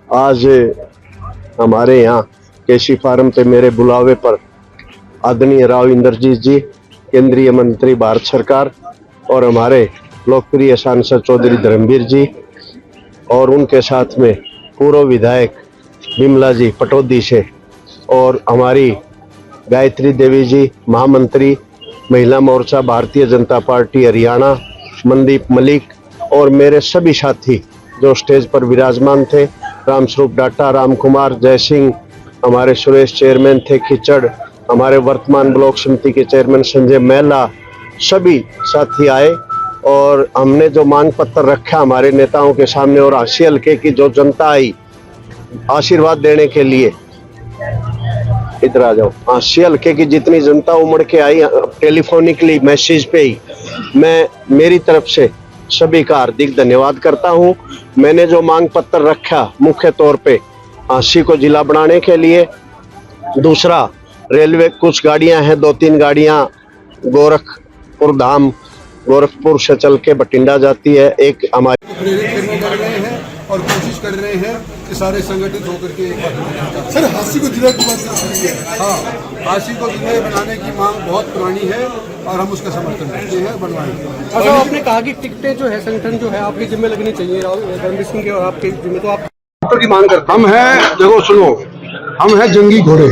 आज हमारे यहाँ केसी फार्म पे मेरे बुलावे पर आदरणीय राव इंद्रजीत जी, केंद्रीय मंत्री भारत सरकार, और हमारे लोकप्रिय सांसद चौधरी धर्मवीर जी और उनके साथ में पूर्व विधायक बिमला जी पटौदी से, और हमारी गायत्री देवी जी महामंत्री महिला मोर्चा भारतीय जनता पार्टी हरियाणा, मनदीप मलिक, और मेरे सभी साथी जो स्टेज पर विराजमान थे, रामस्वरूप डाटा, राम कुमार, जय सिंह, हमारे सुरेश चेयरमैन थे खिचड़, हमारे वर्तमान ब्लॉक समिति के चेयरमैन संजय महिला, सभी साथी आए और हमने जो मांग पत्र रखा हमारे नेताओं के सामने, और आशी हल्के की जो जनता आई आशीर्वाद देने के लिए, इधर आ जाओ, आशी हल्के की जितनी जनता उमड़ के आई टेलीफोनिकली मैसेज पे ही, मैं मेरी तरफ से सभी का हार्दिक धन्यवाद करता हूं। मैंने जो मांग पत्र रखा मुख्य तौर पे आशी को जिला बनाने के लिए, दूसरा रेलवे कुछ गाड़ियां हैं, 2-3 गाड़ियां गोरखपुर धाम, गोरखपुर से चल के बठिंडा जाती है, एक हमारी प्रेरित करने कर रहे हैं और कोशिश कर रहे हैं कि सारे संगठित होकर के एक बार सर हाशी को जिला की बात। हाँ, हाशी को जिला बनाने की मांग बहुत पुरानी है और हम उसका समर्थन करते हैं, बनवाएंगे। और आपने कहा कि टिकटें जो है संगठन जो है आपके जिम्मे लगनी चाहिए, रणवीर सिंह के और आपके जिम्मे, तो आप की मांग करते हम हैं। देखो सुनो, हम हैं जंगी घोड़े,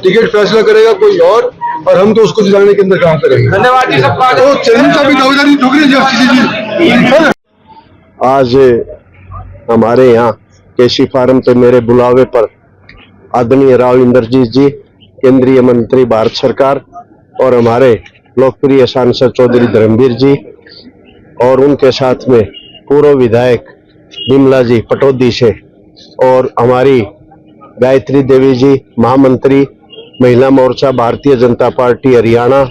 टिकट फैसला करेगा कोई और हम तो उसको जिलाने के अंदर काम करेंगे। धन्यवाद जी सबका। तो चैनल का भी दावेदारी ठोकरी जी। आज हमारे यहाँ केसी फार्म पे मेरे बुलावे पर आदरणीय राव इंद्रजीत जी, केंद्रीय मंत्री भारत सरकार, और हमारे लोकप्रिय सांसद चौधरी धर्मवीर जी और उनके साथ में पूर्व विधायक बिमला जी पटौदी से, और हमारी गायत्री देवी जी महामंत्री महिला मोर्चा भारतीय जनता पार्टी हरियाणा,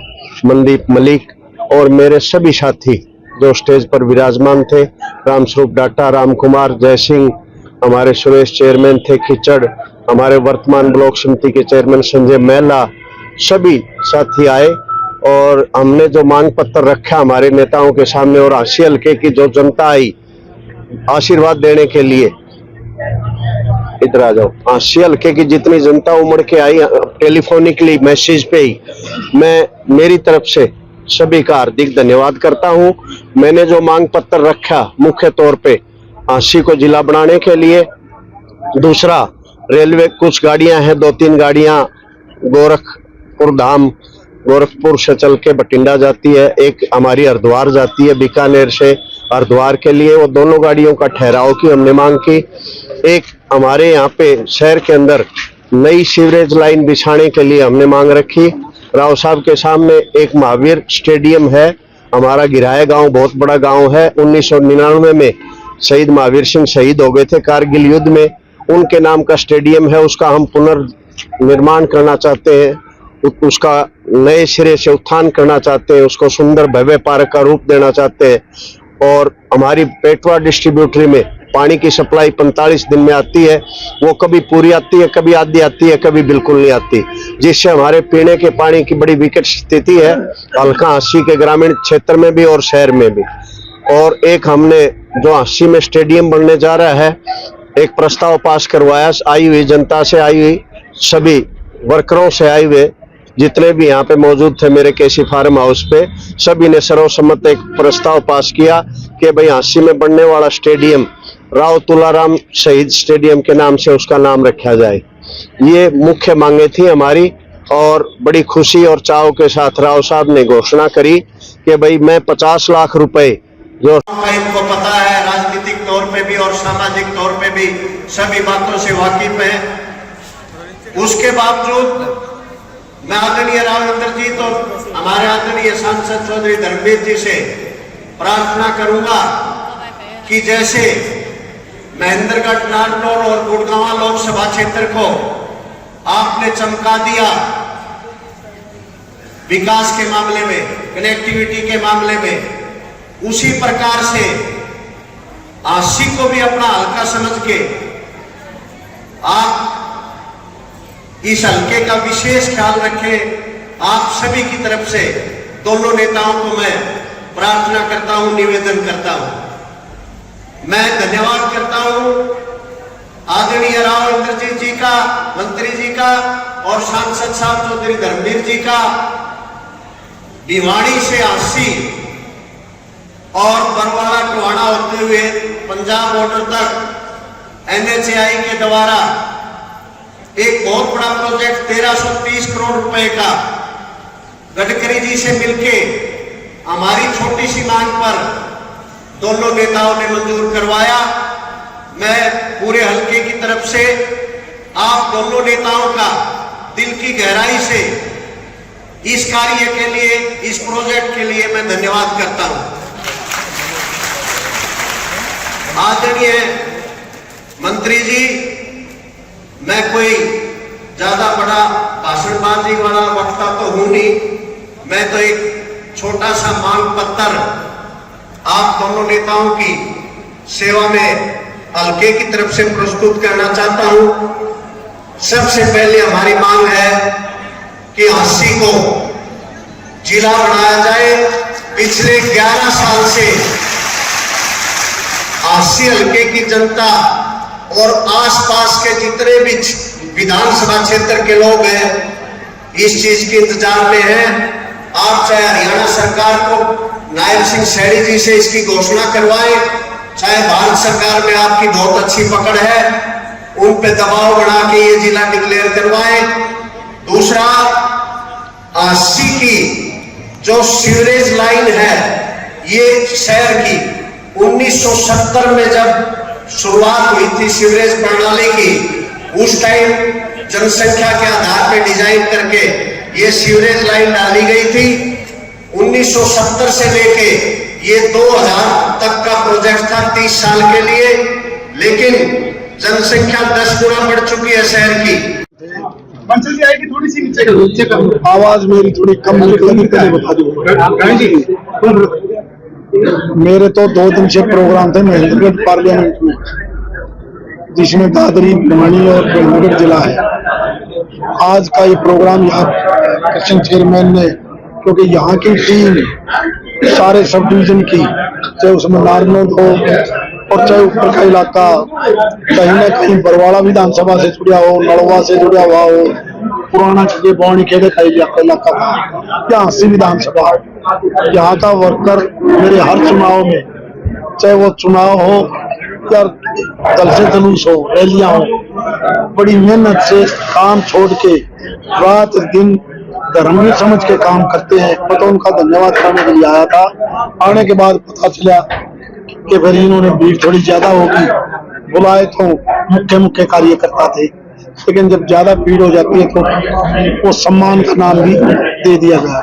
मनदीप मलिक, और मेरे सभी साथी जो स्टेज पर विराजमान थे, रामस्वरूप डाटा, राम कुमार, जय सिंह, हमारे सुरेश चेयरमैन थे खिचड़, हमारे वर्तमान ब्लॉक समिति के चेयरमैन संजय महिला, सभी साथी आए और हमने जो मांग पत्र रखा हमारे नेताओं के सामने, और आशी हल्के की जो जनता आई आशीर्वाद देने के लिए, इधर आ जाओ, आशी हल्के की जितनी जनता उमड़ के आई टेलीफोनिकली मैसेज पे ही, मैं मेरी तरफ से सभी का हार्दिक धन्यवाद करता हूं। मैंने जो मांग पत्र रखा मुख्य तौर पे आशी को जिला बनाने के लिए, दूसरा रेलवे कुछ गाड़ियां हैं, 2-3 गाड़ियां गोरखपुर धाम, गोरखपुर से चल के बठिंडा जाती है, एक हमारी हरिद्वार जाती है बीकानेर से हरिद्वार के लिए, वो दोनों गाड़ियों का ठहराव की हमने मांग की। एक हमारे यहाँ पे शहर के अंदर नई सीवरेज लाइन बिछाने के लिए हमने मांग रखी। राव साहब के सामने एक महावीर स्टेडियम है, हमारा गिराया गांव बहुत बड़ा गांव है, 1999 में शहीद महावीर सिंह शहीद हो गए थे कारगिल युद्ध में, उनके नाम का स्टेडियम है, उसका हम पुनर्निर्माण करना चाहते हैं, उसका नए सिरे से उत्थान करना चाहते हैं, उसको सुंदर भव्य पार्क का रूप देना चाहते हैं। और हमारी पेटवा डिस्ट्रीब्यूटरी में पानी की सप्लाई 45 दिन में आती है, वो कभी पूरी आती है, कभी आधी आती है, कभी बिल्कुल नहीं आती, जिससे हमारे पीने के पानी की बड़ी विकट स्थिति है हल्का हाशी के ग्रामीण क्षेत्र में भी और शहर में भी। और एक हमने जो हाशी में स्टेडियम बनने जा रहा है, एक प्रस्ताव पास करवाया, आई हुई जनता से, आई हुई सभी वर्करों से, आई हुए जितने भी यहाँ पे मौजूद थे मेरे केसी फार्म हाउस पे, सभी ने सर्वसम्मत एक प्रस्ताव पास किया कि भाई हाशी में बनने वाला स्टेडियम राव तुलाराम शहीद स्टेडियम के नाम से उसका नाम रखा जाए। ये मुख्य मांगे थी हमारी, और बड़ी खुशी और चाव के साथ राव साहब ने घोषणा करी कि भाई मैं 50 लाख रुपए, जो इनको पता है राजनीतिक तौर पे भी और सामाजिक तौर पे भी सभी बातों से वाकिफ है, उसके बावजूद मैं आदरणीय राव इंद्रजीत और हमारे आदरणीय सांसद चौधरी धर्मवीर जी से प्रार्थना करूंगा कि जैसे महेंद्रगढ़, नारनौल और गुड़गांव लोकसभा क्षेत्र को आपने चमका दिया विकास के मामले में, कनेक्टिविटी के मामले में, उसी प्रकार से आशी को भी अपना हल्का समझ के आप इस हल्के का विशेष ख्याल रखें। आप सभी की तरफ से दोनों नेताओं को मैं प्रार्थना करता हूं, निवेदन करता हूं। मैं धन्यवाद करता हूं आदरणीय राव इंद्रजीत जी का, मंत्री जी का और सांसद साहब चौधरी धर्मवीर जी का भिवाड़ी से हांसी और बरवाला टोहाना होते हुए पंजाब बॉर्डर तक NHAI के द्वारा एक बहुत बड़ा प्रोजेक्ट 1330 करोड़ रुपए का गडकरी जी से मिलके हमारी छोटी सी मांग पर दोनों नेताओं ने मंजूर करवाया। मैं पूरे हल्के की तरफ से आप दोनों नेताओं का दिल की गहराई से इस कार्य के लिए, इस प्रोजेक्ट के लिए मैं धन्यवाद करता हूं। आदरणीय मंत्री जी, मैं कोई ज्यादा बड़ा भाषणबाजी वाला वक्ता तो हूं नहीं, मैं तो एक छोटा सा मांग पत्र आप दोनों नेताओं की सेवा में हल्के की तरफ से प्रस्तुत करना चाहता हूं। सबसे पहले हमारी मांग है कि हांसी को जिला बनाया जाए। पिछले 11 साल से हांसी हल्के की जनता और आसपास के जितने भी विधानसभा क्षेत्र के लोग हैं इस चीज के इंतजार में हैं। आप चाहे हरियाणा सरकार को नायब सिंह सैनी जी से इसकी घोषणा करवाएं, चाहे भारत सरकार में आपकी बहुत अच्छी पकड़ है, उन पे दबाव बना के ये जिला डिक्लेयर करवाएं। दूसरा, हांसी की जो सीवरेज लाइन है ये शहर की 1970 में जब शुरुआत हुई थी सीवरेज प्रणाली की, उस टाइम जनसंख्या के आधार पर डिजाइन करके ये सीवरेज लाइन डाली गई थी। 1970 से लेके ये 2000 तक का प्रोजेक्ट था 30 साल के लिए, लेकिन जनसंख्या 10 गुना बढ़ चुकी है शहर की। बंसल जी आएगी थोड़ी सी नीचे कर। आवाज मेरी थोड़ी कम निकलेगी, पहले बता दो। मेरे तो 2 दिन से प्रोग्राम थे महेंद्रगढ़ पार्लियामेंट में, जिसमें दादरी, भिवानी और महेंद्रगढ़ जिला है। आज का ये प्रोग्राम यहाँ कृष्ण चेयरमैन ने, क्योंकि यहाँ की टीम सारे सब डिवीजन की, चाहे उसमें नारनौल हो और चाहे ऊपर का इलाका कहीं न कहीं बरवाड़ा विधानसभा से जुड़ा हो, नड़वा से जुड़ा हुआ हो, पुराना बौनी खेड़े का इलाका था, या हांसी विधानसभा, यहाँ का वर्कर मेरे हर चुनाव में, चाहे वो चुनाव हो या दल से जुलूस हो, रैलियां हो, बड़ी मेहनत से काम छोड़ के रात दिन धर्मवीर समझ के काम करते हैं। मैं तो उनका धन्यवाद करने के लिए आया था। आने के बाद पता चला कि फिर इन्होंने भीड़ थोड़ी ज्यादा होगी, बुलाए तो मुख्य कार्यकर्ता थे, लेकिन जब ज्यादा भीड़ हो जाती है तो वो सम्मान का नाम भी दे दिया गया।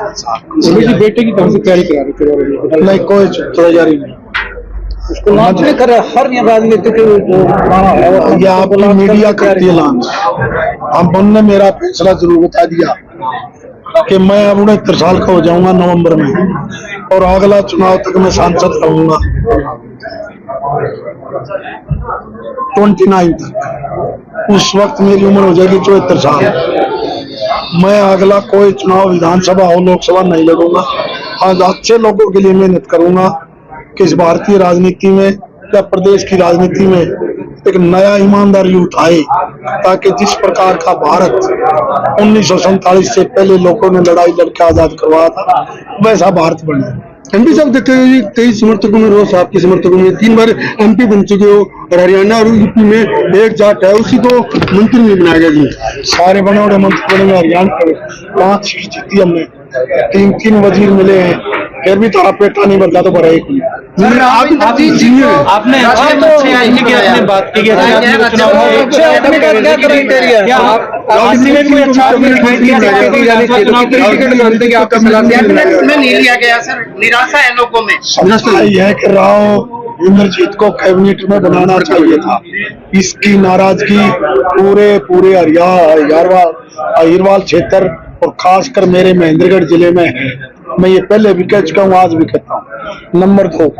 बेटे की तरफ से तैयारी करा रहे नहीं, कोई तैयारी नहीं। हर राजनीतिक ये आपकी मीडिया करती है लॉन्च। हम उनने मेरा फैसला जरूर बता दिया कि मैं अब 69 साल का हो जाऊंगा नवंबर में, और अगला चुनाव तक मैं सांसद रहूंगा 29 तक। उस वक्त मेरी उम्र हो जाएगी 74 साल। मैं अगला कोई चुनाव विधानसभा हो, लोकसभा नहीं लड़ूंगा। आज अच्छे लोगों के लिए मेहनत करूंगा कि इस भारतीय राजनीति में या प्रदेश की राजनीति में एक नया ईमानदार यूथ आए, ताकि जिस प्रकार का भारत 1947 से पहले लोगों ने लड़ाई लड़के आजाद करवाया था, वैसा भारत बने। एमपी साहब देखते हो, 23 समर्थकों में रोज आपके समर्थकों में 3 बार MP बन चुके हो, और हरियाणा और यूपी में एक जाट है, उसी को मंत्री नहीं बनाया गया जी। सारे बने बड़े मंत्री बने, हरियाणा 5 सीट जीती हमने, 3 वजीर मिले हैं, फिर भी तारा पेटा नहीं बदला तो बड़ा एक आपने बात की निराशा है लोगों में। यह है कि राव इंद्रजीत को कैबिनेट में बनाना चाहिए था। इसकी नाराजगी पूरे अहिरवाल क्षेत्र और खासकर मेरे महेंद्रगढ़ जिले में है। मैं ये पहले भी कह चुका हूँ, आज भी कहता हूँ। नंबर 2,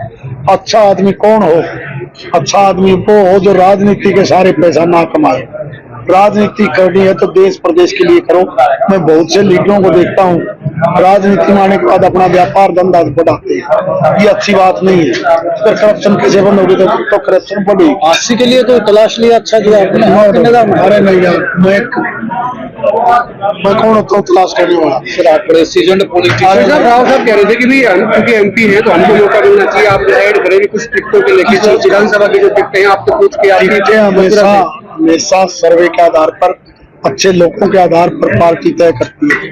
अच्छा आदमी कौन हो? अच्छा आदमी वो हो जो राजनीति के सारे पैसा ना कमाए, राजनीति करनी है तो देश प्रदेश के लिए करो। मैं बहुत से लीडरों को देखता हूँ, राजनीति में आने के बाद अपना व्यापार धंधा बढ़ाते हैं, ये अच्छी बात नहीं है। अगर करप्शन के सेवन होगी तो करप्शन बढ़ेगी। आशी के लिए तो तलाश लिया अच्छा जो आपने अरे नहीं यार, मैं कौन होता हूँ तलाश करने वाला। बड़े सीजन पॉलिटिशियन साहब, राव साहब कह रहे थे कि भी क्योंकि एमपी है तो हमको मौका मिलना चाहिए, आप डिसाइड करेंगे कुछ टिकटों के लेके विधानसभा की जो टिकटें हैं आपको पूछ के टिकटें हमेशा सर्वे के आधार पर, अच्छे लोगों के आधार पर पार्टी तय करती है।